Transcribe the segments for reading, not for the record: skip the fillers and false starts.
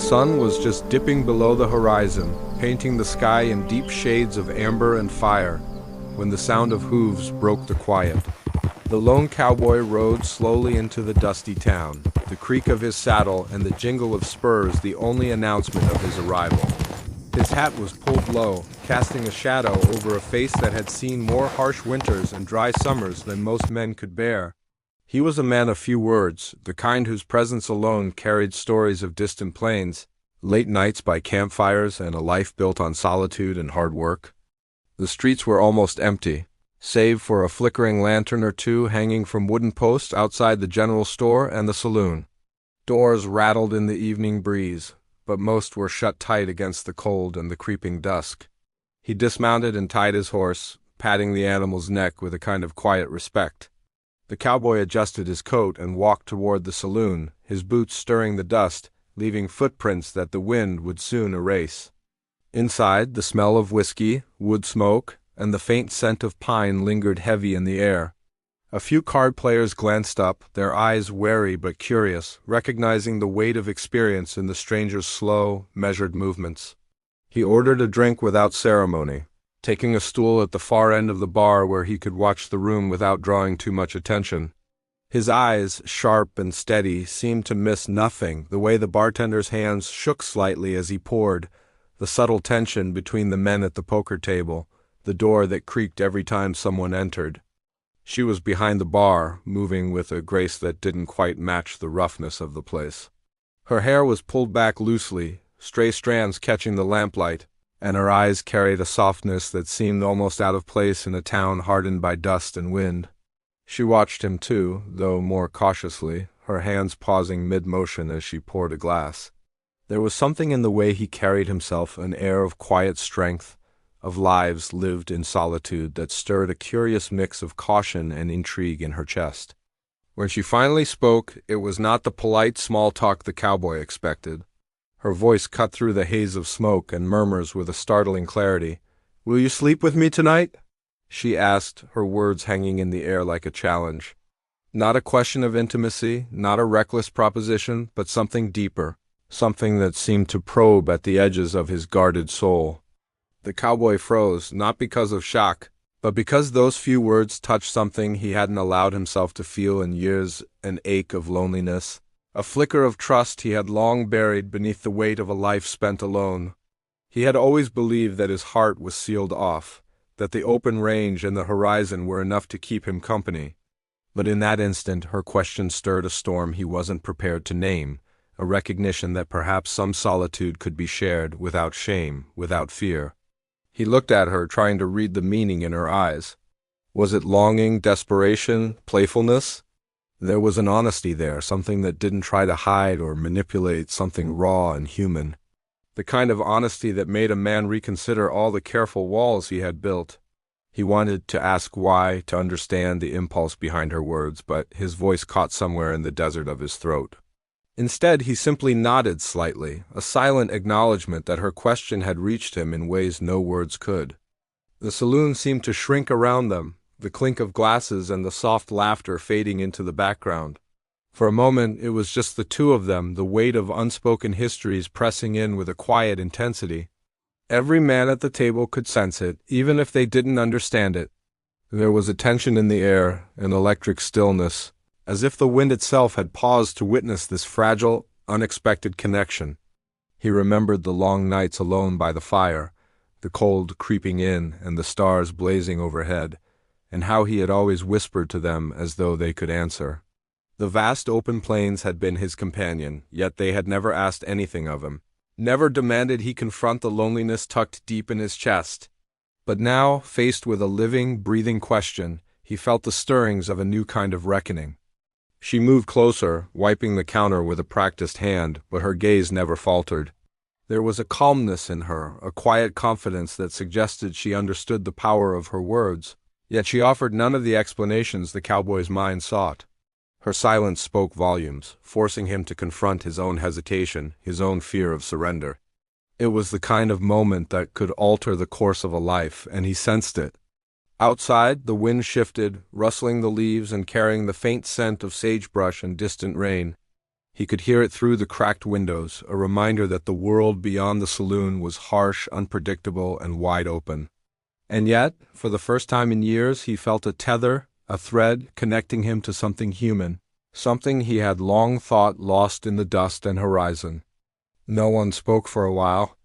The sun was just dipping below the horizon, painting the sky in deep shades of amber and fire, when the sound of hooves broke the quiet. The lone cowboy rode slowly into the dusty town, the creak of his saddle and the jingle of spurs the only announcement of his arrival. His hat was pulled low, casting a shadow over a face that had seen more harsh winters and dry summers than most men could bear. He was a man of few words, the kind whose presence alone carried stories of distant plains, late nights by campfires, and a life built on solitude and hard work. The streets were almost empty, save for a flickering lantern or two hanging from wooden posts outside the general store and the saloon. Doors rattled in the evening breeze, but most were shut tight against the cold and the creeping dusk. He dismounted and tied his horse, patting the animal's neck with a kind of quiet respect. The cowboy adjusted his coat and walked toward the saloon, his boots stirring the dust, leaving footprints that the wind would soon erase. Inside, the smell of whiskey, wood smoke, and the faint scent of pine lingered heavy in the air. A few card players glanced up, their eyes wary but curious, recognizing the weight of experience in the stranger's slow, measured movements. He ordered a drink without ceremony, taking a stool at the far end of the bar where he could watch the room without drawing too much attention. His eyes, sharp and steady, seemed to miss nothing, the way the bartender's hands shook slightly as he poured, the subtle tension between the men at the poker table, the door that creaked every time someone entered. She was behind the bar, moving with a grace that didn't quite match the roughness of the place. Her hair was pulled back loosely, stray strands catching the lamplight, and her eyes carried a softness that seemed almost out of place in a town hardened by dust and wind. She watched him too, though more cautiously, her hands pausing mid-motion as she poured a glass. There was something in the way he carried himself, an air of quiet strength, of lives lived in solitude that stirred a curious mix of caution and intrigue in her chest. When she finally spoke, it was not the polite small talk the cowboy expected. Her voice cut through the haze of smoke and murmurs with a startling clarity. "Will you sleep with me tonight?" she asked, her words hanging in the air like a challenge. Not a question of intimacy, not a reckless proposition, but something deeper, something that seemed to probe at the edges of his guarded soul. The cowboy froze, not because of shock, but because those few words touched something he hadn't allowed himself to feel in years, an ache of loneliness, a flicker of trust he had long buried beneath the weight of a life spent alone. He had always believed that his heart was sealed off, that the open range and the horizon were enough to keep him company. But in that instant her question stirred a storm he wasn't prepared to name, a recognition that perhaps some solitude could be shared without shame, without fear. He looked at her, trying to read the meaning in her eyes. Was it longing, desperation, playfulness? There was an honesty there, something that didn't try to hide or manipulate, something raw and human. The kind of honesty that made a man reconsider all the careful walls he had built. He wanted to ask why, to understand the impulse behind her words, but his voice caught somewhere in the desert of his throat. Instead, he simply nodded slightly, a silent acknowledgement that her question had reached him in ways no words could. The saloon seemed to shrink around them, the clink of glasses and the soft laughter fading into the background. For a moment, it was just the two of them, the weight of unspoken histories pressing in with a quiet intensity. Every man at the table could sense it, even if they didn't understand it. There was a tension in the air, an electric stillness, as if the wind itself had paused to witness this fragile, unexpected connection. He remembered the long nights alone by the fire, the cold creeping in and the stars blazing overhead, and how he had always whispered to them as though they could answer. The vast open plains had been his companion, yet they had never asked anything of him, never demanded he confront the loneliness tucked deep in his chest. But now, faced with a living, breathing question, he felt the stirrings of a new kind of reckoning. She moved closer, wiping the counter with a practiced hand, but her gaze never faltered. There was a calmness in her, a quiet confidence that suggested she understood the power of her words, yet she offered none of the explanations the cowboy's mind sought. Her silence spoke volumes, forcing him to confront his own hesitation, his own fear of surrender. It was the kind of moment that could alter the course of a life, and he sensed it. Outside, the wind shifted, rustling the leaves and carrying the faint scent of sagebrush and distant rain. He could hear it through the cracked windows, a reminder that the world beyond the saloon was harsh, unpredictable, and wide open. And yet, for the first time in years, he felt a tether, a thread connecting him to something human, something he had long thought lost in the dust and horizon. No one spoke for a while.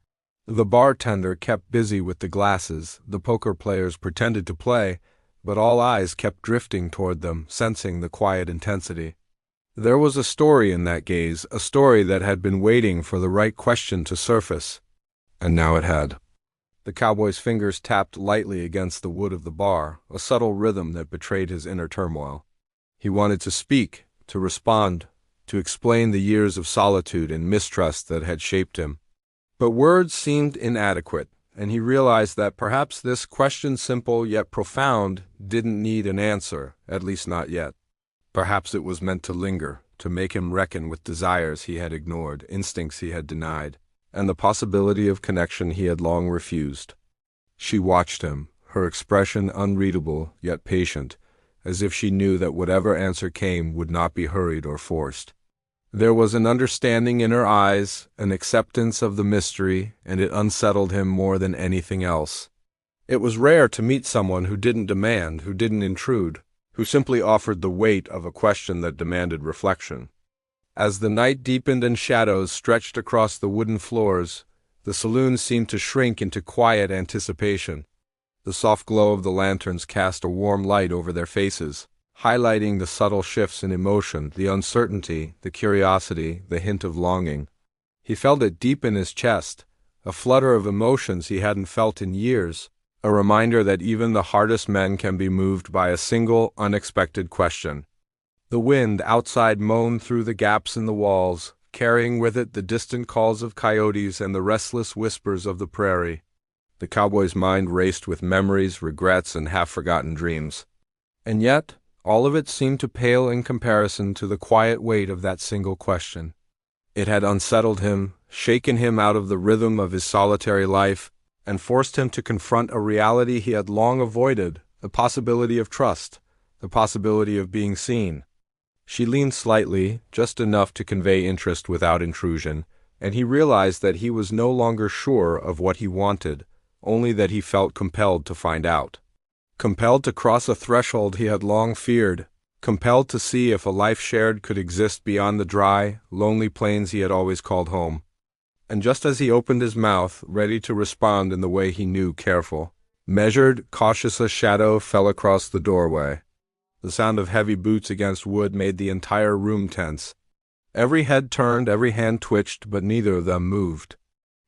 The bartender kept busy with the glasses, the poker players pretended to play, but all eyes kept drifting toward them, sensing the quiet intensity. There was a story in that gaze, a story that had been waiting for the right question to surface. And now it had. The cowboy's fingers tapped lightly against the wood of the bar, a subtle rhythm that betrayed his inner turmoil. He wanted to speak, to respond, to explain the years of solitude and mistrust that had shaped him. But words seemed inadequate, and he realized that perhaps this question, simple yet profound, didn't need an answer, at least not yet. Perhaps it was meant to linger, to make him reckon with desires he had ignored, instincts he had denied, and the possibility of connection he had long refused. She watched him, her expression unreadable yet patient, as if she knew that whatever answer came would not be hurried or forced. There was an understanding in her eyes, an acceptance of the mystery, and it unsettled him more than anything else. It was rare to meet someone who didn't demand, who didn't intrude, who simply offered the weight of a question that demanded reflection. As the night deepened and shadows stretched across the wooden floors, the saloon seemed to shrink into quiet anticipation. The soft glow of the lanterns cast a warm light over their faces, highlighting the subtle shifts in emotion, the uncertainty, the curiosity, the hint of longing. He felt it deep in his chest, a flutter of emotions he hadn't felt in years, a reminder that even the hardest men can be moved by a single, unexpected question. The wind outside moaned through the gaps in the walls, carrying with it the distant calls of coyotes and the restless whispers of the prairie. The cowboy's mind raced with memories, regrets, and half-forgotten dreams. And yet, all of it seemed to pale in comparison to the quiet weight of that single question. It had unsettled him, shaken him out of the rhythm of his solitary life, and forced him to confront a reality he had long avoided, the possibility of trust, the possibility of being seen. She leaned slightly, just enough to convey interest without intrusion, and he realized that he was no longer sure of what he wanted, only that he felt compelled to find out. Compelled to cross a threshold he had long feared, compelled to see if a life shared could exist beyond the dry, lonely plains he had always called home. And just as he opened his mouth, ready to respond in the way he knew, careful, measured, cautious, a shadow fell across the doorway. The sound of heavy boots against wood made the entire room tense. Every head turned, every hand twitched, but neither of them moved.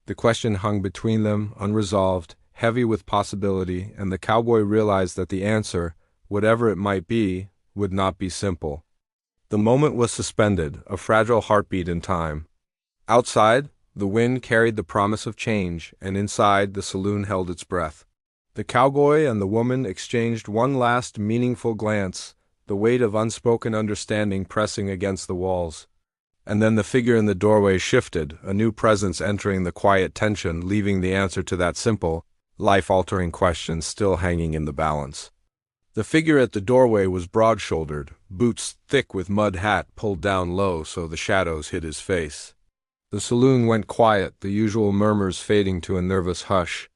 The question hung between them, unresolved, heavy with possibility, and the cowboy realized that the answer, whatever it might be, would not be simple. The moment was suspended, a fragile heartbeat in time. Outside, the wind carried the promise of change, and inside, the saloon held its breath. The cowboy and the woman exchanged one last meaningful glance, the weight of unspoken understanding pressing against the walls. And then the figure in the doorway shifted, a new presence entering the quiet tension, leaving the answer to that simple, life-altering question still hanging in the balance. The figure at the doorway was broad-shouldered, boots thick with mud, hat pulled down low so the shadows hid his face. The saloon went quiet, the usual murmurs fading to a nervous hush.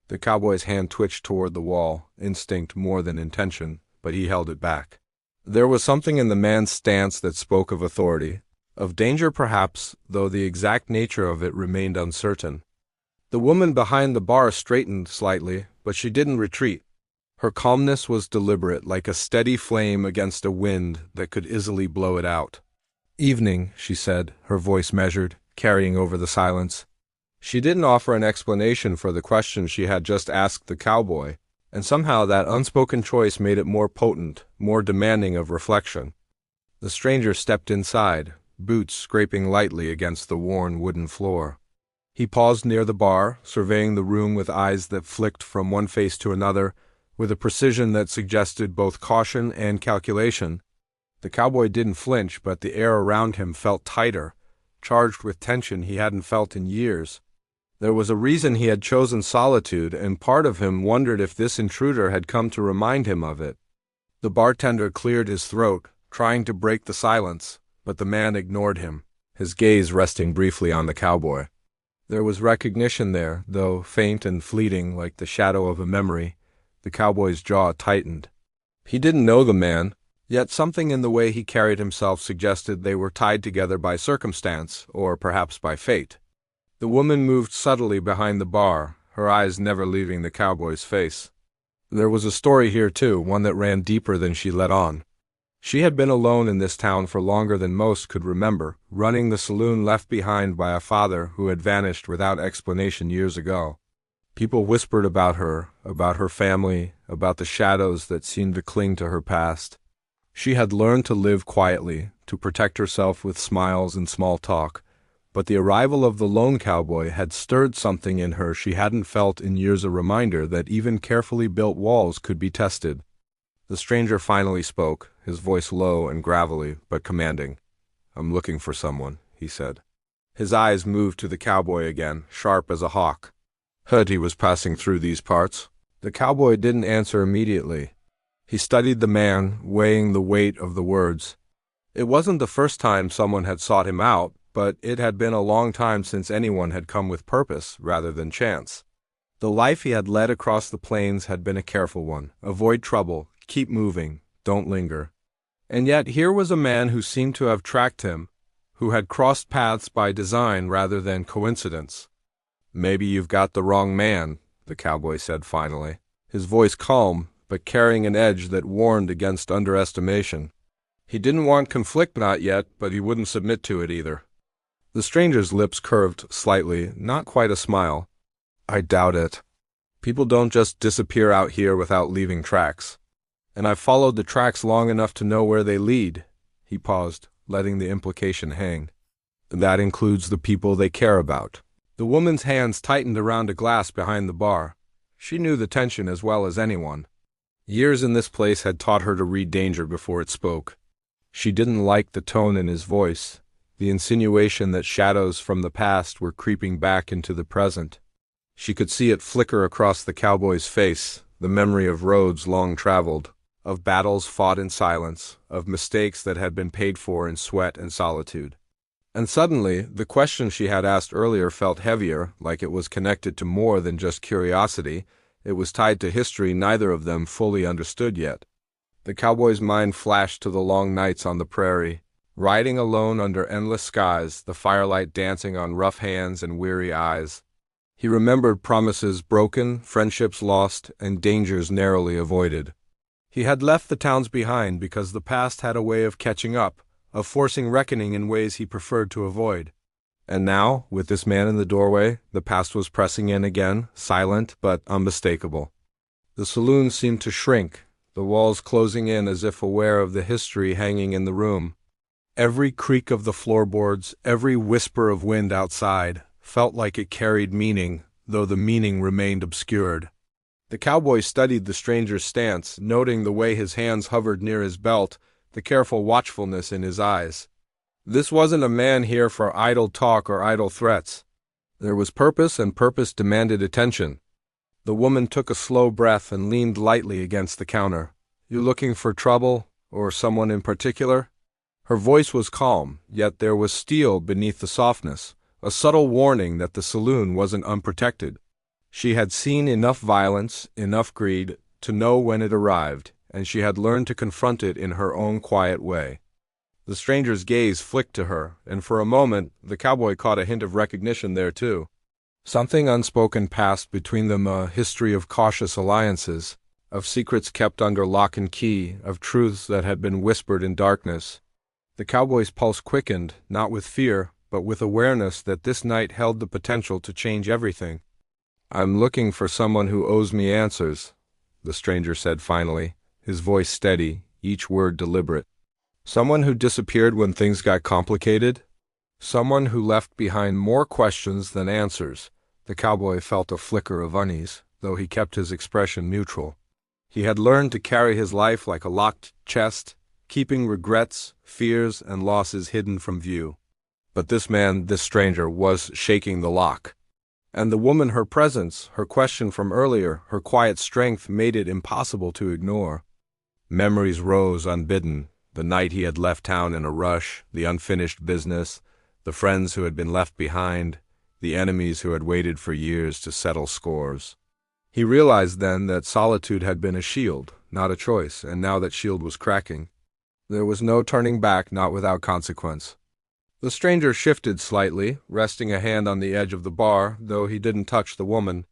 The cowboy's hand twitched toward the wall, instinct more than intention, but he held it back. There was something in the man's stance that spoke of authority, of danger perhaps, though the exact nature of it remained uncertain. The woman behind the bar straightened slightly, but she didn't retreat. Her calmness was deliberate, like a steady flame against a wind that could easily blow it out. "Evening," she said, her voice measured, carrying over the silence. She didn't offer an explanation for the question she had just asked the cowboy, and somehow that unspoken choice made it more potent, more demanding of reflection. The stranger stepped inside, boots scraping lightly against the worn wooden floor. He paused near the bar, surveying the room with eyes that flicked from one face to another, with a precision that suggested both caution and calculation. The cowboy didn't flinch, but the air around him felt tighter, charged with tension he hadn't felt in years. There was a reason he had chosen solitude, and part of him wondered if this intruder had come to remind him of it. The bartender cleared his throat, trying to break the silence, but the man ignored him. his gaze resting briefly on the cowboy. There was recognition there, though faint and fleeting like the shadow of a memory. The cowboy's jaw tightened. He didn't know the man, yet something in the way he carried himself suggested they were tied together by circumstance, or perhaps by fate. The woman moved subtly behind the bar, her eyes never leaving the cowboy's face. There was a story here too, one that ran deeper than she let on. She had been alone in this town for longer than most could remember, running the saloon left behind by a father who had vanished without explanation years ago. People whispered about her family, about the shadows that seemed to cling to her past. She had learned to live quietly, to protect herself with smiles and small talk, but the arrival of the lone cowboy had stirred something in her she hadn't felt in years, a reminder that even carefully built walls could be tested. The stranger finally spoke, his voice low and gravelly, but commanding. "I'm looking for someone," he said. His eyes moved to the cowboy again, sharp as a hawk. "Heard he was passing through these parts." The cowboy didn't answer immediately. He studied the man, weighing the weight of the words. It wasn't the first time someone had sought him out, but it had been a long time since anyone had come with purpose rather than chance. The life he had led across the plains had been a careful one. Avoid trouble, keep moving, don't linger. And yet here was a man who seemed to have tracked him, who had crossed paths by design rather than coincidence. "Maybe you've got the wrong man," the cowboy said finally, his voice calm, but carrying an edge that warned against underestimation. He didn't want conflict, not yet, but he wouldn't submit to it either. The stranger's lips curved slightly, not quite a smile. "I doubt it. People don't just disappear out here without leaving tracks. And I've followed the tracks long enough to know where they lead." He paused, letting the implication hang. "That includes the people they care about." The woman's hands tightened around a glass behind the bar. She knew the tension as well as anyone. Years in this place had taught her to read danger before it spoke. She didn't like the tone in his voice, the insinuation that shadows from the past were creeping back into the present. She could see it flicker across the cowboy's face, the memory of roads long traveled, of battles fought in silence, of mistakes that had been paid for in sweat and solitude. And suddenly, the question she had asked earlier felt heavier, like it was connected to more than just curiosity. It was tied to history neither of them fully understood yet. The cowboy's mind flashed to the long nights on the prairie, riding alone under endless skies, the firelight dancing on rough hands and weary eyes. He remembered promises broken, friendships lost, and dangers narrowly avoided. He had left the towns behind because the past had a way of catching up, of forcing reckoning in ways he preferred to avoid. And now, with this man in the doorway, the past was pressing in again, silent but unmistakable. The saloon seemed to shrink, the walls closing in as if aware of the history hanging in the room. Every creak of the floorboards, every whisper of wind outside, felt like it carried meaning, though the meaning remained obscured. The cowboy studied the stranger's stance, noting the way his hands hovered near his belt, the careful watchfulness in his eyes. This wasn't a man here for idle talk or idle threats. There was purpose, and purpose demanded attention. The woman took a slow breath and leaned lightly against the counter. "You looking for trouble, or someone in particular?" Her voice was calm, yet there was steel beneath the softness, a subtle warning that the saloon wasn't unprotected. She had seen enough violence, enough greed, to know when it arrived, and she had learned to confront it in her own quiet way. The stranger's gaze flicked to her, and for a moment the cowboy caught a hint of recognition there too. Something unspoken passed between them, a history of cautious alliances, of secrets kept under lock and key, of truths that had been whispered in darkness. The cowboy's pulse quickened, not with fear, but with awareness that this night held the potential to change everything. "I'm looking for someone who owes me answers," the stranger said finally, his voice steady, each word deliberate. "Someone who disappeared when things got complicated. Someone who left behind more questions than answers." The cowboy felt a flicker of unease, though he kept his expression neutral. He had learned to carry his life like a locked chest, keeping regrets, fears, and losses hidden from view. But this man, this stranger, was shaking the lock. And the woman, her presence, her question from earlier, her quiet strength made it impossible to ignore. Memories rose unbidden, the night he had left town in a rush, the unfinished business, the friends who had been left behind, the enemies who had waited for years to settle scores. He realized then that solitude had been a shield, not a choice, and now that shield was cracking. There was no turning back, not without consequence. The stranger shifted slightly, resting a hand on the edge of the bar, though he didn't touch the woman.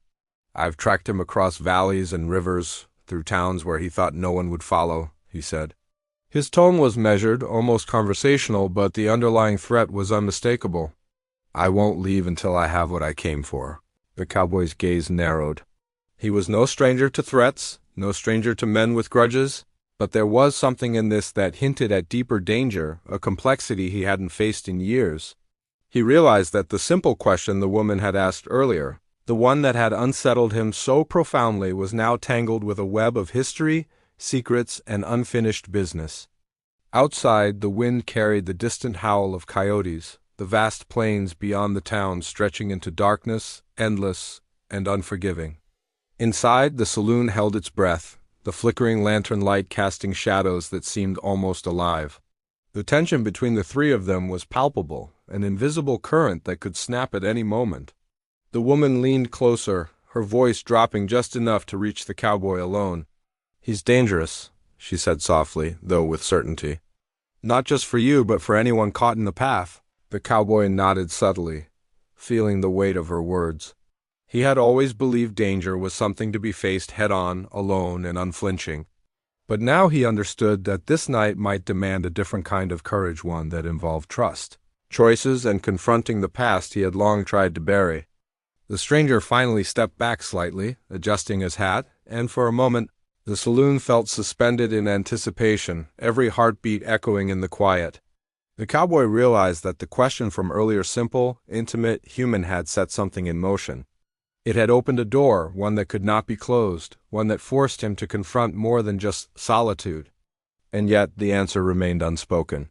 "I've tracked him across valleys and rivers, through towns where he thought no one would follow," he said. His tone was measured, almost conversational, but the underlying threat was unmistakable. "I won't leave until I have what I came for." The cowboy's gaze narrowed. He was no stranger to threats, no stranger to men with grudges, but there was something in this that hinted at deeper danger, a complexity he hadn't faced in years. He realized that the simple question the woman had asked earlier, the one that had unsettled him so profoundly, was now tangled with a web of history, secrets, and unfinished business. Outside, the wind carried the distant howl of coyotes, the vast plains beyond the town stretching into darkness, endless and unforgiving. Inside, the saloon held its breath, the flickering lantern light casting shadows that seemed almost alive. The tension between the three of them was palpable, an invisible current that could snap at any moment. The woman leaned closer, her voice dropping just enough to reach the cowboy alone. "He's dangerous," she said softly, though with certainty. "Not just for you, but for anyone caught in the path." The cowboy nodded subtly, feeling the weight of her words. He had always believed danger was something to be faced head-on, alone, and unflinching. But now he understood that this night might demand a different kind of courage, one that involved trust, choices, and confronting the past he had long tried to bury. The stranger finally stepped back slightly, adjusting his hat, and for a moment the saloon felt suspended in anticipation, every heartbeat echoing in the quiet. The cowboy realized that the question from earlier, simple, intimate, human, had set something in motion. It had opened a door, one that could not be closed, one that forced him to confront more than just solitude. And yet the answer remained unspoken.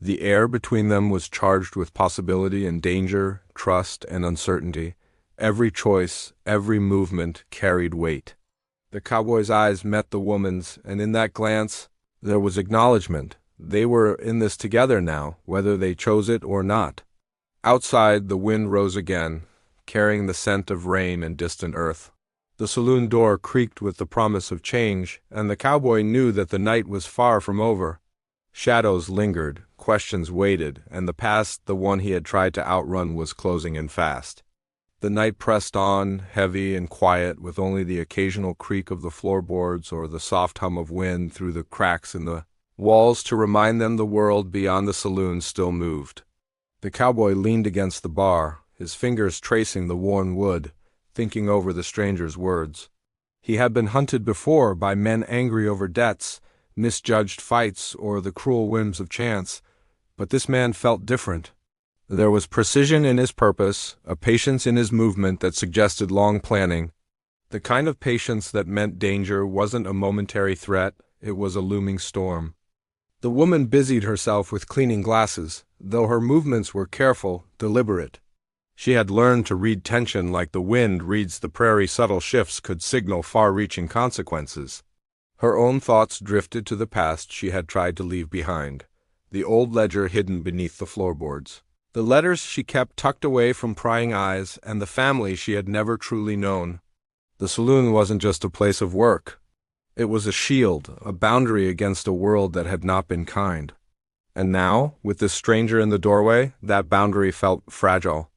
The air between them was charged with possibility and danger, trust and uncertainty. Every choice, every movement carried weight. The cowboy's eyes met the woman's, and in that glance there was acknowledgement. They were in this together now, whether they chose it or not. Outside, the wind rose again, carrying the scent of rain and distant earth. The saloon door creaked with the promise of change, and the cowboy knew that the night was far from over. Shadows lingered, questions waited, and the past, the one he had tried to outrun, was closing in fast. The night pressed on, heavy and quiet, with only the occasional creak of the floorboards or the soft hum of wind through the cracks in the walls to remind them the world beyond the saloon still moved. The cowboy leaned against the bar, his fingers tracing the worn wood, thinking over the stranger's words. He had been hunted before by men angry over debts, misjudged fights, or the cruel whims of chance, but this man felt different. There was precision in his purpose, a patience in his movement that suggested long planning. The kind of patience that meant danger wasn't a momentary threat, it was a looming storm. The woman busied herself with cleaning glasses, though her movements were careful, deliberate. She had learned to read tension like the wind reads the prairie. Subtle shifts could signal far-reaching consequences. Her own thoughts drifted to the past she had tried to leave behind, the old ledger hidden beneath the floorboards, the letters she kept tucked away from prying eyes, and the family she had never truly known. The saloon wasn't just a place of work. It was a shield, a boundary against a world that had not been kind. And now, with this stranger in the doorway, that boundary felt fragile.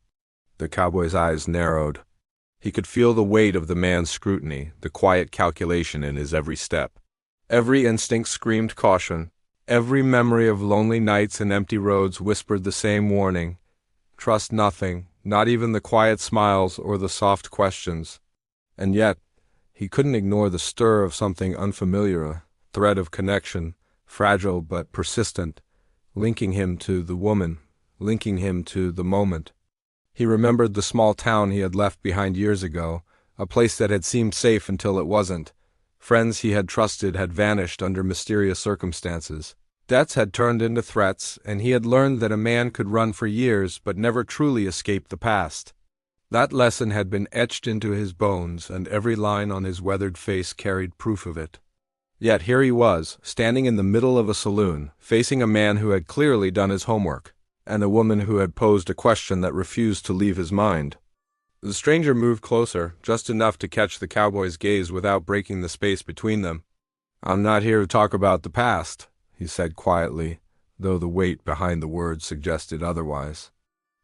The cowboy's eyes narrowed. He could feel the weight of the man's scrutiny, the quiet calculation in his every step. Every instinct screamed caution. Every memory of lonely nights and empty roads whispered the same warning. Trust nothing, not even the quiet smiles or the soft questions. And yet, he couldn't ignore the stir of something unfamiliar, a thread of connection, fragile but persistent, linking him to the woman, linking him to the moment. He remembered the small town he had left behind years ago, a place that had seemed safe until it wasn't. Friends he had trusted had vanished under mysterious circumstances. Debts had turned into threats, and he had learned that a man could run for years but never truly escape the past. That lesson had been etched into his bones, and every line on his weathered face carried proof of it. Yet here he was, standing in the middle of a saloon, facing a man who had clearly done his homework. and a woman who had posed a question that refused to leave his mind. The stranger moved closer, just enough to catch the cowboy's gaze without breaking the space between them. "I'm not here to talk about the past," he said quietly, though the weight behind the words suggested otherwise.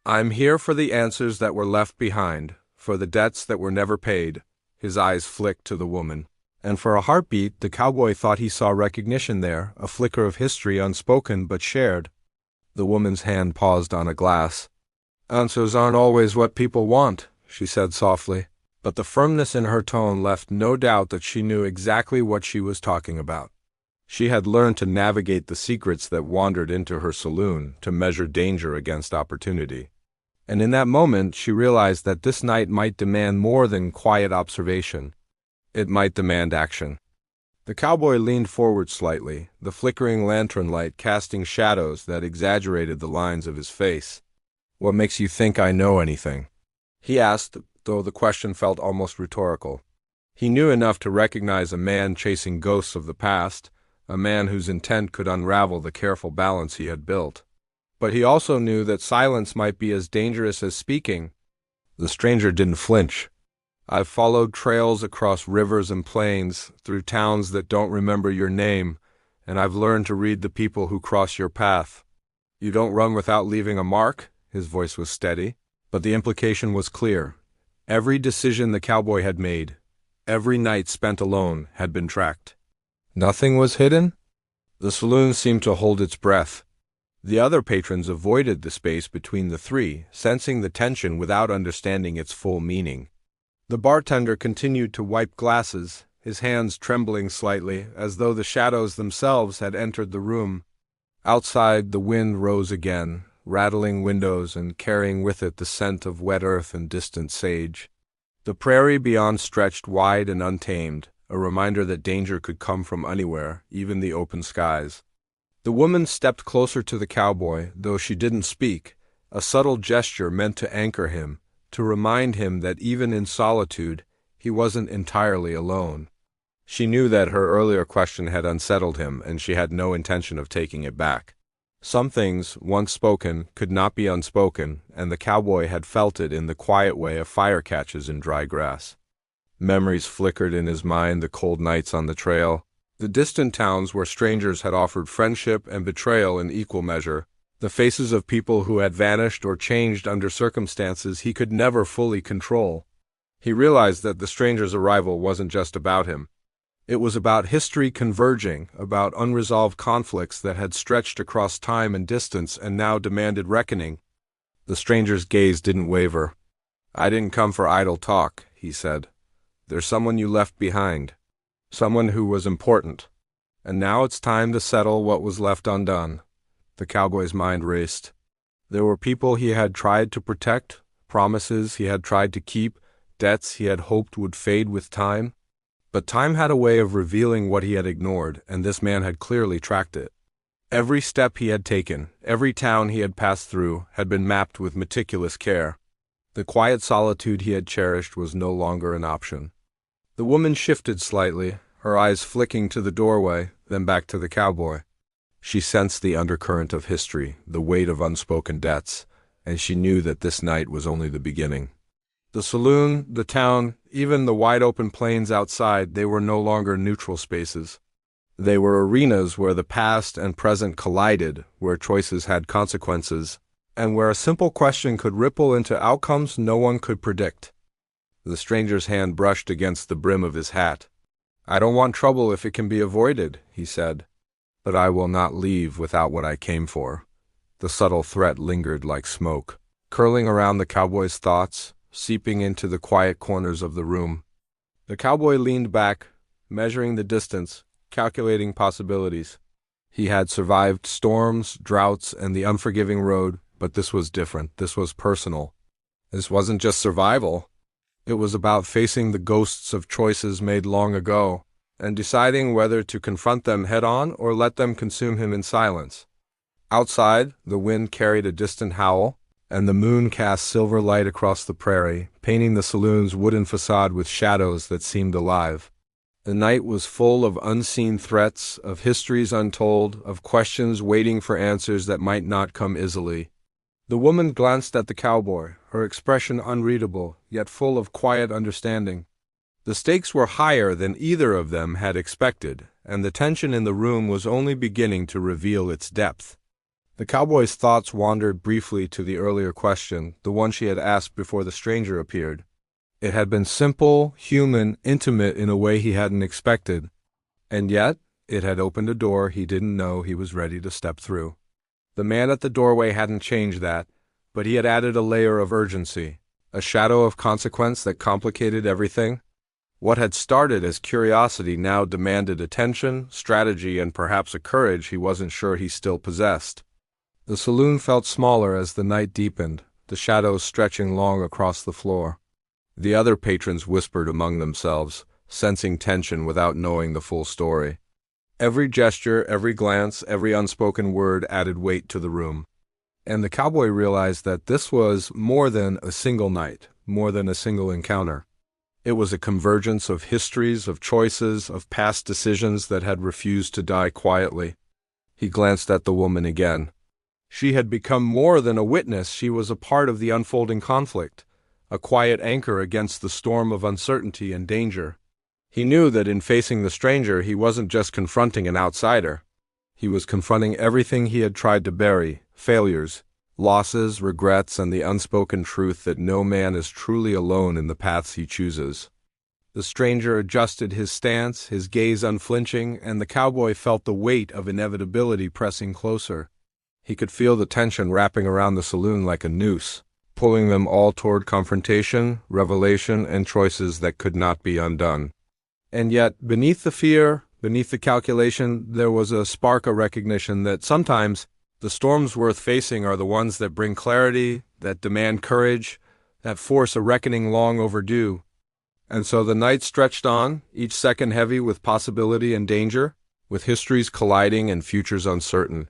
"I'm here for the answers that were left behind, for the debts that were never paid." His eyes flicked to the woman, and for a heartbeat the cowboy thought he saw recognition there, a flicker of history unspoken but shared. The woman's hand paused on a glass. "Answers aren't always what people want," she said softly, but the firmness in her tone left no doubt that she knew exactly what she was talking about. She had learned to navigate the secrets that wandered into her saloon, to measure danger against opportunity. And in that moment she realized that this night might demand more than quiet observation. It might demand action. The cowboy leaned forward slightly, the flickering lantern light casting shadows that exaggerated the lines of his face. "What makes you think I know anything?" he asked, though the question felt almost rhetorical. He knew enough to recognize a man chasing ghosts of the past, a man whose intent could unravel the careful balance he had built. But he also knew that silence might be as dangerous as speaking. The stranger didn't flinch. "I've followed trails across rivers and plains, through towns that don't remember your name, and I've learned to read the people who cross your path. You don't run without leaving a mark?" His voice was steady, but the implication was clear. Every decision the cowboy had made, every night spent alone, had been tracked. Nothing was hidden? The saloon seemed to hold its breath. The other patrons avoided the space between the three, sensing the tension without understanding its full meaning. The bartender continued to wipe glasses, his hands trembling slightly, as though the shadows themselves had entered the room. Outside, the wind rose again, rattling windows and carrying with it the scent of wet earth and distant sage. The prairie beyond stretched wide and untamed, a reminder that danger could come from anywhere, even the open skies. The woman stepped closer to the cowboy, though she didn't speak, a subtle gesture meant to anchor him, to remind him that even in solitude, he wasn't entirely alone. She knew that her earlier question had unsettled him, and she had no intention of taking it back. Some things, once spoken, could not be unspoken, and the cowboy had felt it in the quiet way a fire catches in dry grass. Memories flickered in his mind, the cold nights on the trail, the distant towns where strangers had offered friendship and betrayal in equal measure, the faces of people who had vanished or changed under circumstances he could never fully control. He realized that the stranger's arrival wasn't just about him. It was about history converging, about unresolved conflicts that had stretched across time and distance and now demanded reckoning. The stranger's gaze didn't waver. "I didn't come for idle talk," he said. "There's someone you left behind. Someone who was important. And now it's time to settle what was left undone." The cowboy's mind raced. There were people he had tried to protect, promises he had tried to keep, debts he had hoped would fade with time. But time had a way of revealing what he had ignored, and this man had clearly tracked it. Every step he had taken, every town he had passed through, had been mapped with meticulous care. The quiet solitude he had cherished was no longer an option. The woman shifted slightly, her eyes flicking to the doorway, then back to the cowboy. She sensed the undercurrent of history, the weight of unspoken debts, and she knew that this night was only the beginning. The saloon, the town, even the wide-open plains outside, they were no longer neutral spaces. They were arenas where the past and present collided, where choices had consequences, and where a simple question could ripple into outcomes no one could predict. The stranger's hand brushed against the brim of his hat. "I don't want trouble if it can be avoided," he said. "But I will not leave without what I came for." The subtle threat lingered like smoke, curling around the cowboy's thoughts, seeping into the quiet corners of the room. The cowboy leaned back, measuring the distance, calculating possibilities. He had survived storms, droughts, and the unforgiving road, but this was different. This was personal. This wasn't just survival. It was about facing the ghosts of choices made long ago, and deciding whether to confront them head-on or let them consume him in silence. Outside, the wind carried a distant howl, and the moon cast silver light across the prairie, painting the saloon's wooden facade with shadows that seemed alive. The night was full of unseen threats, of histories untold, of questions waiting for answers that might not come easily. The woman glanced at the cowboy, her expression unreadable, yet full of quiet understanding. The stakes were higher than either of them had expected, and the tension in the room was only beginning to reveal its depth. The cowboy's thoughts wandered briefly to the earlier question, the one she had asked before the stranger appeared. It had been simple, human, intimate in a way he hadn't expected, and yet it had opened a door he didn't know he was ready to step through. The man at the doorway hadn't changed that, but he had added a layer of urgency, a shadow of consequence that complicated everything. What had started as curiosity now demanded attention, strategy, and perhaps a courage he wasn't sure he still possessed. The saloon felt smaller as the night deepened, the shadows stretching long across the floor. The other patrons whispered among themselves, sensing tension without knowing the full story. Every gesture, every glance, every unspoken word added weight to the room. And the cowboy realized that this was more than a single night, more than a single encounter. It was a convergence of histories, of choices, of past decisions that had refused to die quietly. He glanced at the woman again. She had become more than a witness, she was a part of the unfolding conflict, a quiet anchor against the storm of uncertainty and danger. He knew that in facing the stranger he wasn't just confronting an outsider. He was confronting everything he had tried to bury, failures, losses, regrets, and the unspoken truth that no man is truly alone in the paths he chooses. The stranger adjusted his stance, his gaze unflinching, and the cowboy felt the weight of inevitability pressing closer. He could feel the tension wrapping around the saloon like a noose, pulling them all toward confrontation, revelation, and choices that could not be undone. And yet, beneath the fear, beneath the calculation, there was a spark of recognition that sometimes the storms worth facing are the ones that bring clarity, that demand courage, that force a reckoning long overdue. And so the night stretched on, each second heavy with possibility and danger, with histories colliding and futures uncertain.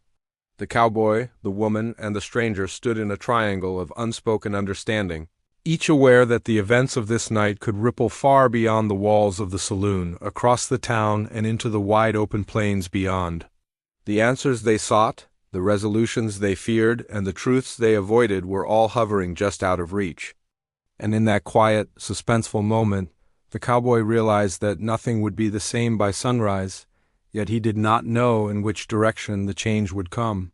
The cowboy, the woman, and the stranger stood in a triangle of unspoken understanding, each aware that the events of this night could ripple far beyond the walls of the saloon, across the town, and into the wide open plains beyond. The answers they sought, the resolutions they feared, and the truths they avoided were all hovering just out of reach. And in that quiet, suspenseful moment, the cowboy realized that nothing would be the same by sunrise, yet he did not know in which direction the change would come.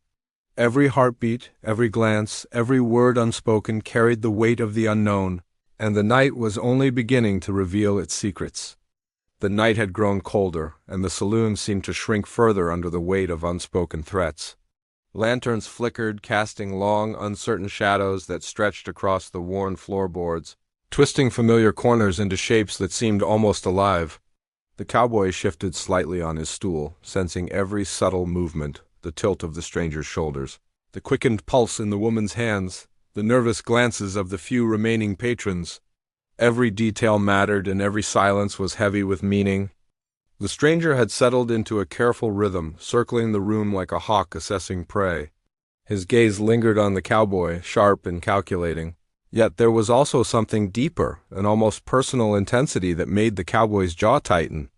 Every heartbeat, every glance, every word unspoken carried the weight of the unknown, and the night was only beginning to reveal its secrets. The night had grown colder, and the saloon seemed to shrink further under the weight of unspoken threats. Lanterns flickered, casting long, uncertain shadows that stretched across the worn floorboards, twisting familiar corners into shapes that seemed almost alive. The cowboy shifted slightly on his stool, sensing every subtle movement, the tilt of the stranger's shoulders, the quickened pulse in the woman's hands, the nervous glances of the few remaining patrons. Every detail mattered, and every silence was heavy with meaning. The stranger had settled into a careful rhythm, circling the room like a hawk assessing prey. His gaze lingered on the cowboy, sharp and calculating. Yet there was also something deeper, an almost personal intensity that made the cowboy's jaw tighten.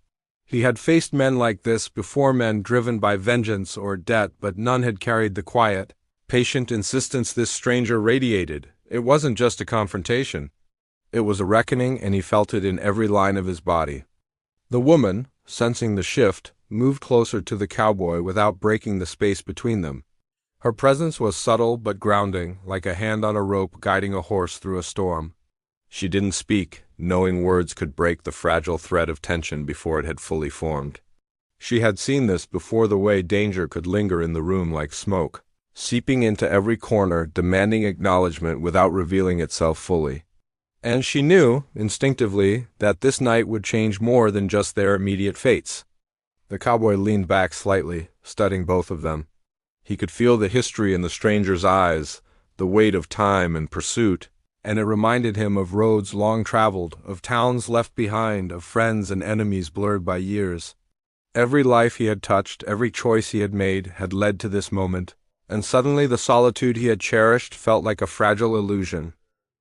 He had faced men like this before, men driven by vengeance or debt, but none had carried the quiet, patient insistence this stranger radiated. It wasn't just a confrontation. It was a reckoning, and he felt it in every line of his body. The woman, sensing the shift, moved closer to the cowboy without breaking the space between them. Her presence was subtle but grounding, like a hand on a rope guiding a horse through a storm. She didn't speak, knowing words could break the fragile thread of tension before it had fully formed. She had seen this before, the way danger could linger in the room like smoke, seeping into every corner, demanding acknowledgement without revealing itself fully. And she knew, instinctively, that this night would change more than just their immediate fates. The cowboy leaned back slightly, studying both of them. He could feel the history in the stranger's eyes, the weight of time and pursuit, and it reminded him of roads long traveled, of towns left behind, of friends and enemies blurred by years. Every life he had touched, every choice he had made, had led to this moment, and suddenly the solitude he had cherished felt like a fragile illusion.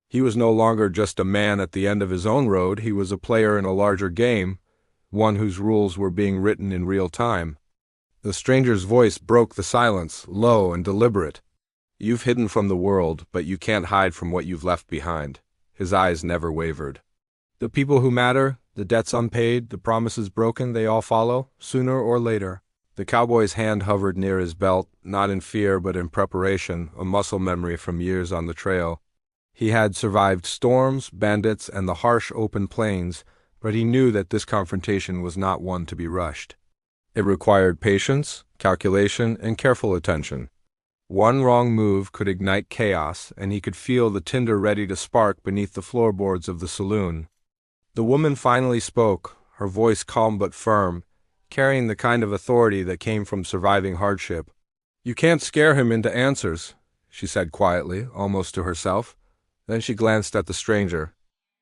He was no longer just a man at the end of his own road, he was a player in a larger game, one whose rules were being written in real time. The stranger's voice broke the silence, low and deliberate. You've hidden from the world, but you can't hide from what you've left behind. His eyes never wavered. The people who matter, the debts unpaid, the promises broken, they all follow, sooner or later. The cowboy's hand hovered near his belt, not in fear but in preparation, a muscle memory from years on the trail. He had survived storms, bandits, and the harsh open plains, but he knew that this confrontation was not one to be rushed. It required patience, calculation, and careful attention. One wrong move could ignite chaos, and he could feel the tinder ready to spark beneath the floorboards of the saloon. The woman finally spoke, her voice calm but firm, carrying the kind of authority that came from surviving hardship. "You can't scare him into answers," she said quietly, almost to herself. Then she glanced at the stranger.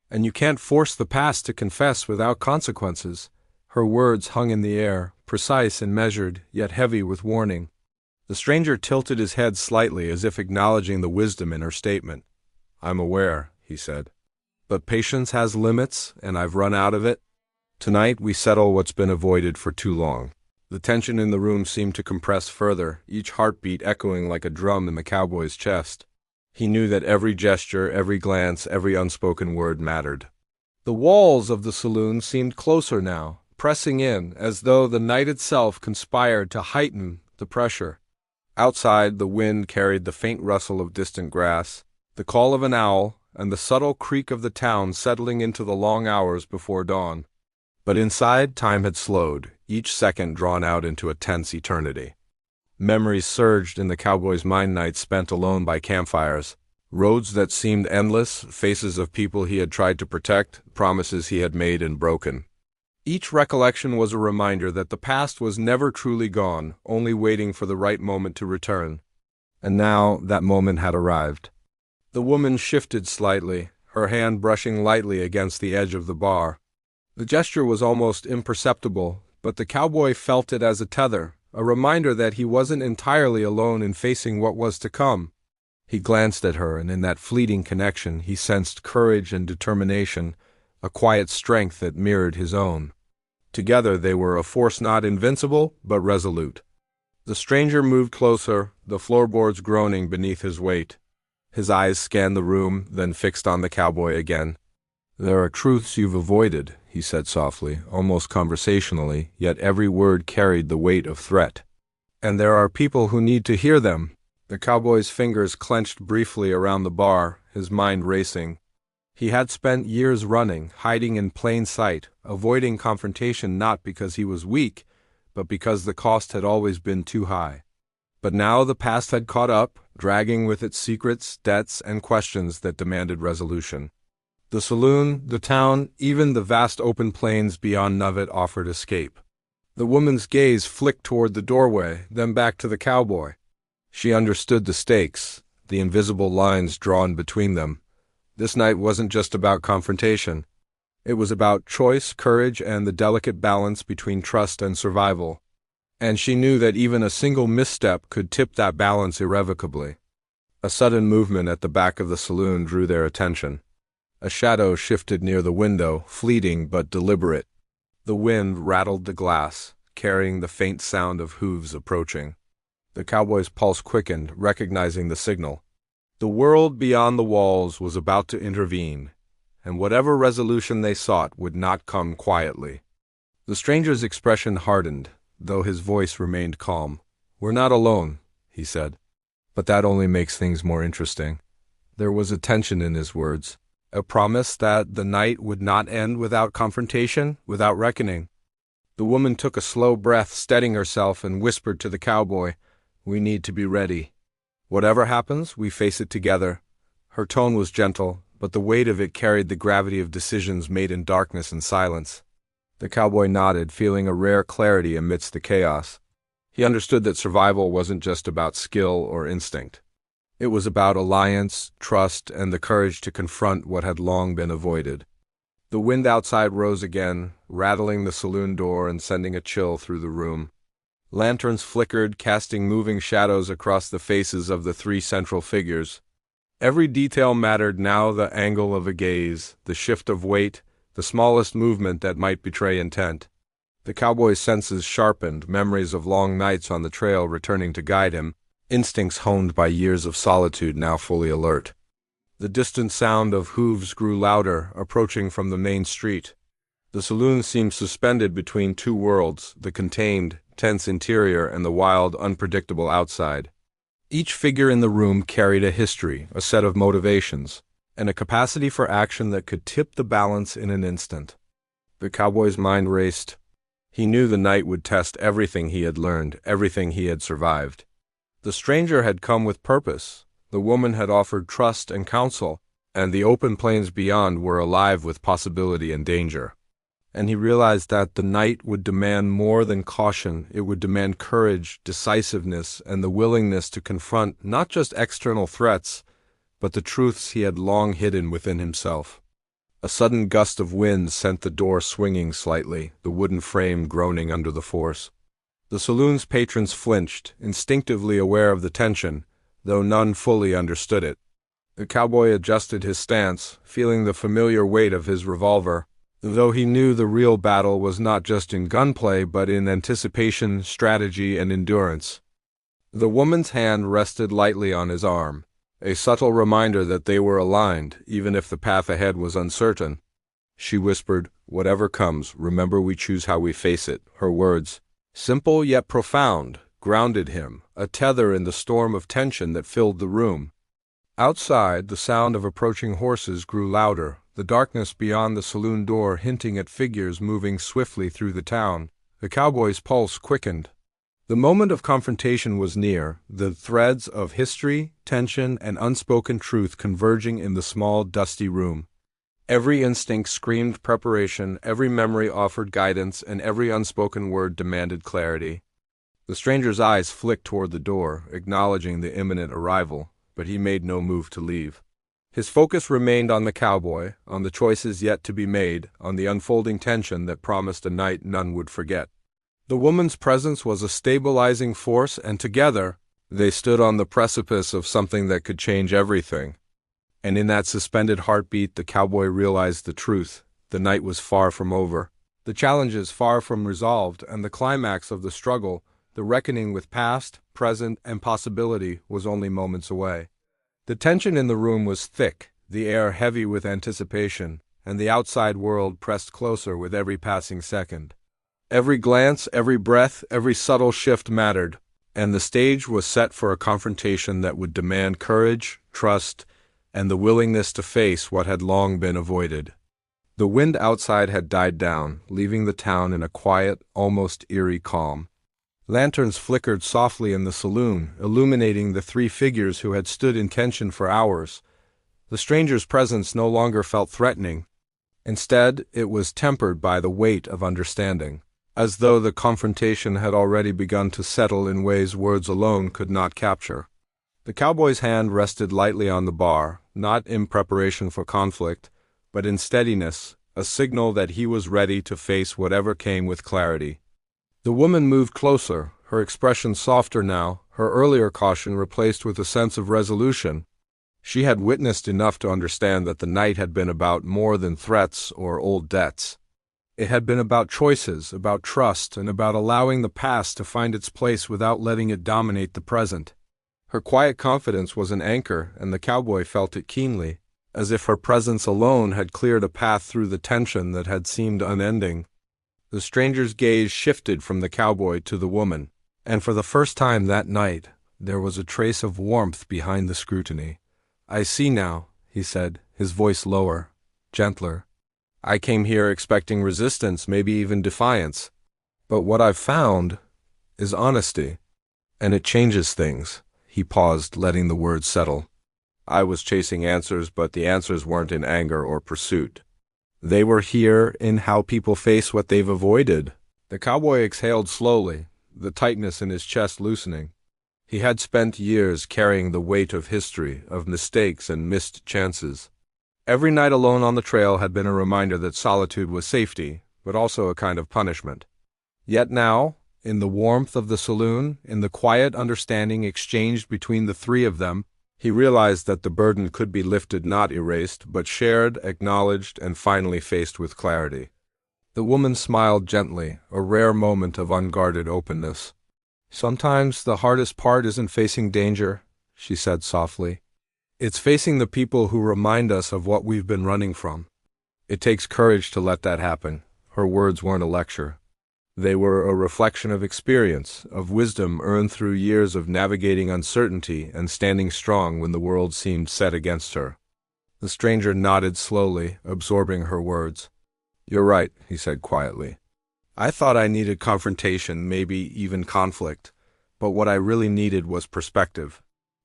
"And you can't force the past to confess without consequences." Her words hung in the air, precise and measured, yet heavy with warning. The stranger tilted his head slightly as if acknowledging the wisdom in her statement. "I'm aware," he said. "But patience has limits, and I've run out of it. Tonight we settle what's been avoided for too long." The tension in the room seemed to compress further, each heartbeat echoing like a drum in the cowboy's chest. He knew that every gesture, every glance, every unspoken word mattered. The walls of the saloon seemed closer now, pressing in, as though the night itself conspired to heighten the pressure. Outside, the wind carried the faint rustle of distant grass, the call of an owl, and the subtle creak of the town settling into the long hours before dawn. But inside, time had slowed, each second drawn out into a tense eternity. Memories surged in the cowboy's mind, nights spent alone by campfires, roads that seemed endless, faces of people he had tried to protect, promises he had made and broken. Each recollection was a reminder that the past was never truly gone, only waiting for the right moment to return. And now that moment had arrived. The woman shifted slightly, her hand brushing lightly against the edge of the bar. The gesture was almost imperceptible, but the cowboy felt it as a tether, a reminder that he wasn't entirely alone in facing what was to come. He glanced at her, and in that fleeting connection he sensed courage and determination, a quiet strength that mirrored his own. Together they were a force not invincible, but resolute. The stranger moved closer, the floorboards groaning beneath his weight. His eyes scanned the room, then fixed on the cowboy again. "There are truths you've avoided," he said softly, almost conversationally, yet every word carried the weight of threat. "And there are people who need to hear them." The cowboy's fingers clenched briefly around the bar, his mind racing. He had spent years running, hiding in plain sight, avoiding confrontation not because he was weak, but because the cost had always been too high. But now the past had caught up, dragging with it secrets, debts, and questions that demanded resolution. The saloon, the town, even the vast open plains beyond Nuvet offered escape. The woman's gaze flicked toward the doorway, then back to the cowboy. She understood the stakes, the invisible lines drawn between them. This night wasn't just about confrontation. It was about choice, courage, and the delicate balance between trust and survival. And she knew that even a single misstep could tip that balance irrevocably. A sudden movement at the back of the saloon drew their attention. A shadow shifted near the window, fleeting but deliberate. The wind rattled the glass, carrying the faint sound of hooves approaching. The cowboy's pulse quickened, recognizing the signal. The world beyond the walls was about to intervene, and whatever resolution they sought would not come quietly. The stranger's expression hardened, though his voice remained calm. "We're not alone," he said. "But that only makes things more interesting." There was a tension in his words, a promise that the night would not end without confrontation, without reckoning. The woman took a slow breath, steadying herself, and whispered to the cowboy, "We need to be ready. Whatever happens, we face it together." Her tone was gentle, but the weight of it carried the gravity of decisions made in darkness and silence. The cowboy nodded, feeling a rare clarity amidst the chaos. He understood that survival wasn't just about skill or instinct. It was about alliance, trust, and the courage to confront what had long been avoided. The wind outside rose again, rattling the saloon door and sending a chill through the room. Lanterns flickered, casting moving shadows across the faces of the three central figures. Every detail mattered now, the angle of a gaze, the shift of weight, the smallest movement that might betray intent. The cowboy's senses sharpened, memories of long nights on the trail returning to guide him. instincts honed by years of solitude now fully alert. The distant sound of hooves grew louder, approaching from the main street. The saloon seemed suspended between two worlds, the contained, tense interior and the wild, unpredictable outside. Each figure in the room carried a history, a set of motivations, and a capacity for action that could tip the balance in an instant. The cowboy's mind raced. He knew the night would test everything he had learned, everything he had survived. The stranger had come with purpose, the woman had offered trust and counsel, and the open plains beyond were alive with possibility and danger. And he realized that the night would demand more than caution. It would demand courage, decisiveness, and the willingness to confront not just external threats, but the truths he had long hidden within himself. A sudden gust of wind sent the door swinging slightly, the wooden frame groaning under the force. The saloon's patrons flinched, instinctively aware of the tension, though none fully understood it. The cowboy adjusted his stance, feeling the familiar weight of his revolver, though he knew the real battle was not just in gunplay but in anticipation, strategy, and endurance. The woman's hand rested lightly on his arm, a subtle reminder that they were aligned, even if the path ahead was uncertain. She whispered, "Whatever comes, remember we choose how we face it." Her words, simple yet profound, grounded him, a tether in the storm of tension that filled the room. Outside, the sound of approaching horses grew louder, the darkness beyond the saloon door hinting at figures moving swiftly through the town. The cowboy's pulse quickened. The moment of confrontation was near, the threads of history, tension, and unspoken truth converging in the small, dusty room. Every instinct screamed preparation, every memory offered guidance, and every unspoken word demanded clarity. The stranger's eyes flicked toward the door, acknowledging the imminent arrival, but he made no move to leave. His focus remained on the cowboy, on the choices yet to be made, on the unfolding tension that promised a night none would forget. The woman's presence was a stabilizing force, and together, they stood on the precipice of something that could change everything. And in that suspended heartbeat, the cowboy realized the truth. The night was far from over. The challenges far from resolved, and the climax of the struggle, the reckoning with past, present, and possibility, was only moments away. The tension in the room was thick, the air heavy with anticipation, and the outside world pressed closer with every passing second. Every glance, every breath, every subtle shift mattered, and the stage was set for a confrontation that would demand courage, trust, and the willingness to face what had long been avoided. The wind outside had died down, leaving the town in a quiet, almost eerie calm. Lanterns flickered softly in the saloon, illuminating the three figures who had stood in tension for hours. The stranger's presence no longer felt threatening. Instead, it was tempered by the weight of understanding, as though the confrontation had already begun to settle in ways words alone could not capture. The cowboy's hand rested lightly on the bar, not in preparation for conflict, but in steadiness, a signal that he was ready to face whatever came with clarity. The woman moved closer, her expression softer now, her earlier caution replaced with a sense of resolution. She had witnessed enough to understand that the night had been about more than threats or old debts. It had been about choices, about trust, and about allowing the past to find its place without letting it dominate the present. Her quiet confidence was an anchor, and the cowboy felt it keenly, as if her presence alone had cleared a path through the tension that had seemed unending. The stranger's gaze shifted from the cowboy to the woman, and for the first time that night, there was a trace of warmth behind the scrutiny. "I see now," he said, his voice lower, gentler. "I came here expecting resistance, maybe even defiance. But what I've found is honesty, and it changes things." He paused, letting the words settle. "I was chasing answers, but the answers weren't in anger or pursuit. They were here in how people face what they've avoided." The cowboy exhaled slowly, the tightness in his chest loosening. He had spent years carrying the weight of history, of mistakes and missed chances. Every night alone on the trail had been a reminder that solitude was safety, but also a kind of punishment. Yet now, in the warmth of the saloon, in the quiet understanding exchanged between the three of them, he realized that the burden could be lifted, not erased, but shared, acknowledged, and finally faced with clarity. The woman smiled gently, a rare moment of unguarded openness. Sometimes the hardest part isn't facing danger, she said softly. It's facing the people who remind us of what we've been running from. It takes courage to let that happen. Her words weren't a lecture. They were a reflection of experience, of wisdom earned through years of navigating uncertainty and standing strong when the world seemed set against her. The stranger nodded slowly, absorbing her words. "You're right," he said quietly. "I thought I needed confrontation, maybe even conflict, but what I really needed was perspective.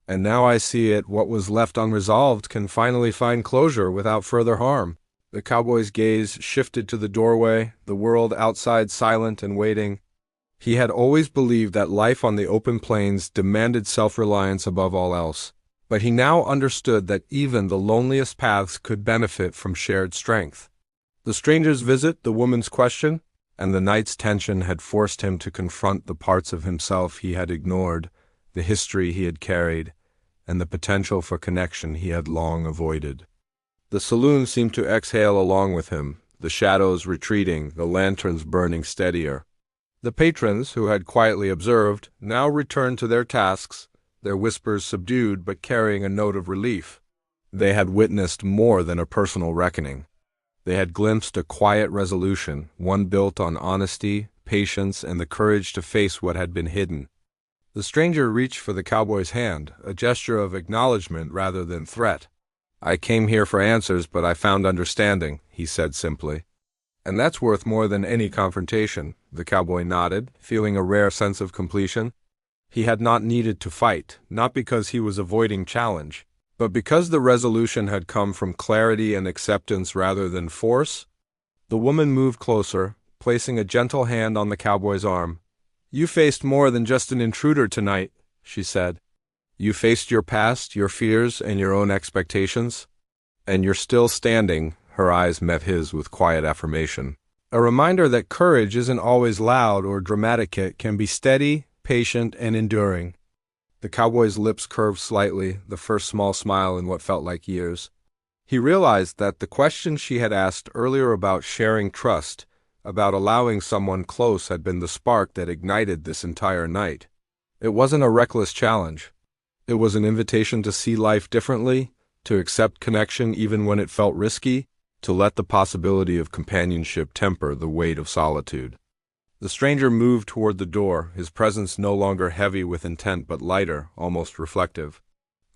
And now I see it, what was left unresolved can finally find closure without further harm." The cowboy's gaze shifted to the doorway, the world outside silent and waiting. He had always believed that life on the open plains demanded self-reliance above all else, but he now understood that even the loneliest paths could benefit from shared strength. The stranger's visit, the woman's question, and the night's tension had forced him to confront the parts of himself he had ignored, the history he had carried, and the potential for connection he had long avoided. The saloon seemed to exhale along with him, the shadows retreating, the lanterns burning steadier. The patrons, who had quietly observed, now returned to their tasks, their whispers subdued but carrying a note of relief. They had witnessed more than a personal reckoning. They had glimpsed a quiet resolution, one built on honesty, patience, and the courage to face what had been hidden. The stranger reached for the cowboy's hand, a gesture of acknowledgement rather than threat. "I came here for answers, but I found understanding," he said simply. "And that's worth more than any confrontation," the cowboy nodded, feeling a rare sense of completion. He had not needed to fight, not because he was avoiding challenge, but because the resolution had come from clarity and acceptance rather than force. The woman moved closer, placing a gentle hand on the cowboy's arm. "You faced more than just an intruder tonight," she said. "You faced your past, your fears, and your own expectations. And you're still standing." Her eyes met his with quiet affirmation. A reminder that courage isn't always loud or dramatic. It can be steady, patient, and enduring. The cowboy's lips curved slightly, the first small smile in what felt like years. He realized that the question she had asked earlier about sharing trust, about allowing someone close, had been the spark that ignited this entire night. It wasn't a reckless challenge. It was an invitation to see life differently, to accept connection even when it felt risky, to let the possibility of companionship temper the weight of solitude. The stranger moved toward the door, his presence no longer heavy with intent but lighter, almost reflective.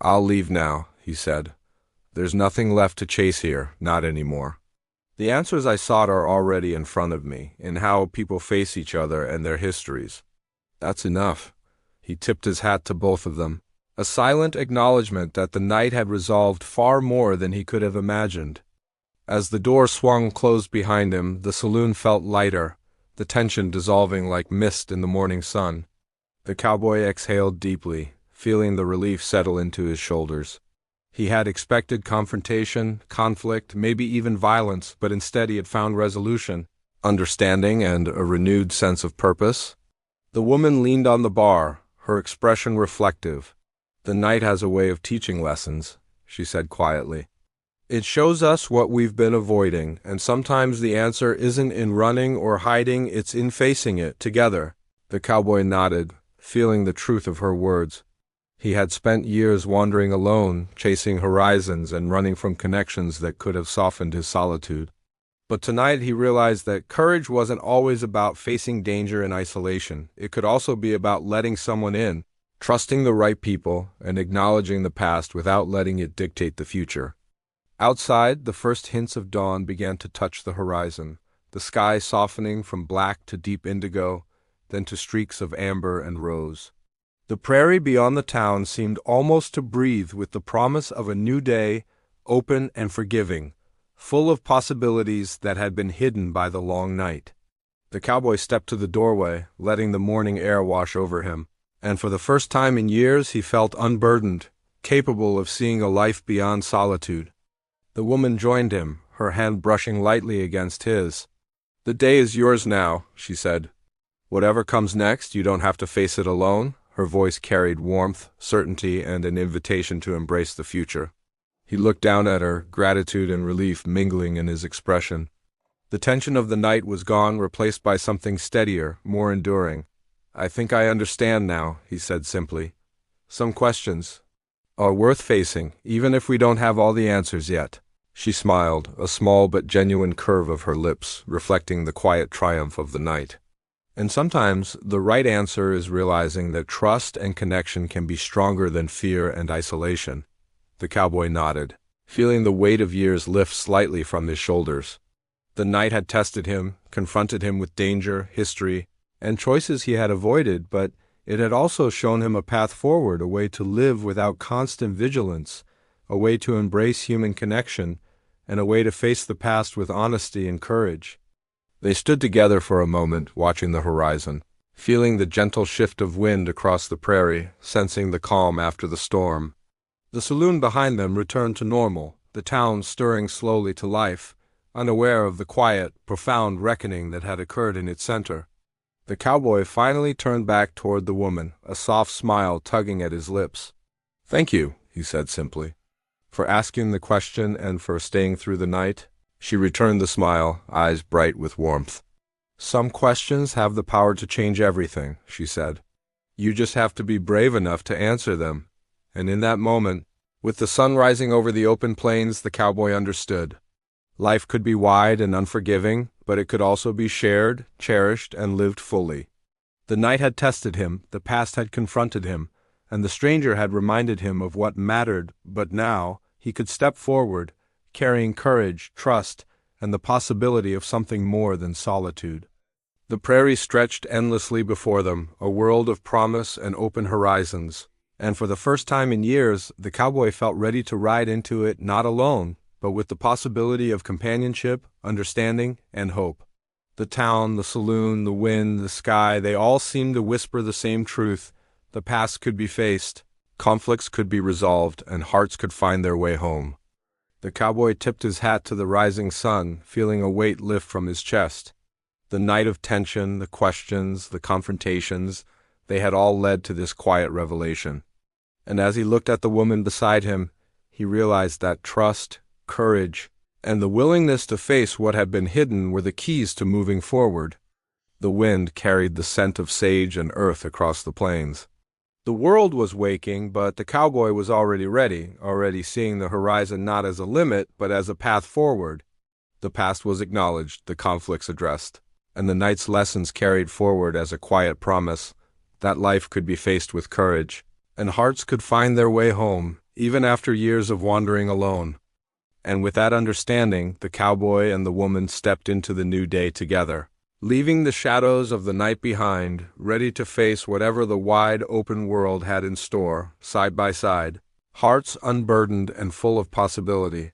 "I'll leave now," he said. "There's nothing left to chase here, not anymore. The answers I sought are already in front of me, in how people face each other and their histories. That's enough." He tipped his hat to both of them, a silent acknowledgement that the night had resolved far more than he could have imagined. As the door swung closed behind him, the saloon felt lighter, the tension dissolving like mist in the morning sun. The cowboy exhaled deeply, feeling the relief settle into his shoulders. He had expected confrontation, conflict, maybe even violence, but instead he had found resolution, understanding, and a renewed sense of purpose. The woman leaned on the bar, her expression reflective. "The night has a way of teaching lessons," she said quietly. "It shows us what we've been avoiding, and sometimes the answer isn't in running or hiding, it's in facing it together." The cowboy nodded, feeling the truth of her words. He had spent years wandering alone, chasing horizons and running from connections that could have softened his solitude. But tonight he realized that courage wasn't always about facing danger in isolation. It could also be about letting someone in, trusting the right people, and acknowledging the past without letting it dictate the future. Outside, the first hints of dawn began to touch the horizon, the sky softening from black to deep indigo, then to streaks of amber and rose. The prairie beyond the town seemed almost to breathe with the promise of a new day, open and forgiving, full of possibilities that had been hidden by the long night. The cowboy stepped to the doorway, letting the morning air wash over him, and for the first time in years he felt unburdened, capable of seeing a life beyond solitude. The woman joined him, her hand brushing lightly against his. "The day is yours now," she said. "Whatever comes next, you don't have to face it alone." Her voice carried warmth, certainty, and an invitation to embrace the future. He looked down at her, gratitude and relief mingling in his expression. The tension of the night was gone, replaced by something steadier, more enduring. "I think I understand now," he said simply. "Some questions are worth facing, even if we don't have all the answers yet." She smiled, a small but genuine curve of her lips, reflecting the quiet triumph of the night. And sometimes the right answer is realizing that trust and connection can be stronger than fear and isolation. The cowboy nodded, feeling the weight of years lift slightly from his shoulders. The night had tested him, confronted him with danger, history, and choices he had avoided, but it had also shown him a path forward, a way to live without constant vigilance, a way to embrace human connection, and a way to face the past with honesty and courage. They stood together for a moment, watching the horizon, feeling the gentle shift of wind across the prairie, sensing the calm after the storm. The saloon behind them returned to normal, the town stirring slowly to life, unaware of the quiet, profound reckoning that had occurred in its center. The cowboy finally turned back toward the woman, a soft smile tugging at his lips. "Thank you," he said simply, "for asking the question and for staying through the night." She returned the smile, eyes bright with warmth. "Some questions have the power to change everything," she said. "You just have to be brave enough to answer them." And in that moment, with the sun rising over the open plains, the cowboy understood. Life could be wide and unforgiving, but it could also be shared, cherished, and lived fully. The night had tested him, the past had confronted him, and the stranger had reminded him of what mattered, but now he could step forward, carrying courage, trust, and the possibility of something more than solitude. The prairie stretched endlessly before them, a world of promise and open horizons, and for the first time in years, the cowboy felt ready to ride into it not alone, but with the possibility of companionship, understanding, and hope. The town, the saloon, the wind, the sky, they all seemed to whisper the same truth. The past could be faced, conflicts could be resolved, and hearts could find their way home. The cowboy tipped his hat to the rising sun, feeling a weight lift from his chest. The night of tension, the questions, the confrontations, they had all led to this quiet revelation. And as he looked at the woman beside him, he realized that trust, courage, and the willingness to face what had been hidden were the keys to moving forward. The wind carried the scent of sage and earth across the plains. The world was waking, but the cowboy was already ready, already seeing the horizon not as a limit, but as a path forward. The past was acknowledged, the conflicts addressed, and the night's lessons carried forward as a quiet promise that life could be faced with courage, and hearts could find their way home, even after years of wandering alone. And with that understanding, the cowboy and the woman stepped into the new day together, leaving the shadows of the night behind, ready to face whatever the wide open world had in store, side by side, hearts unburdened and full of possibility.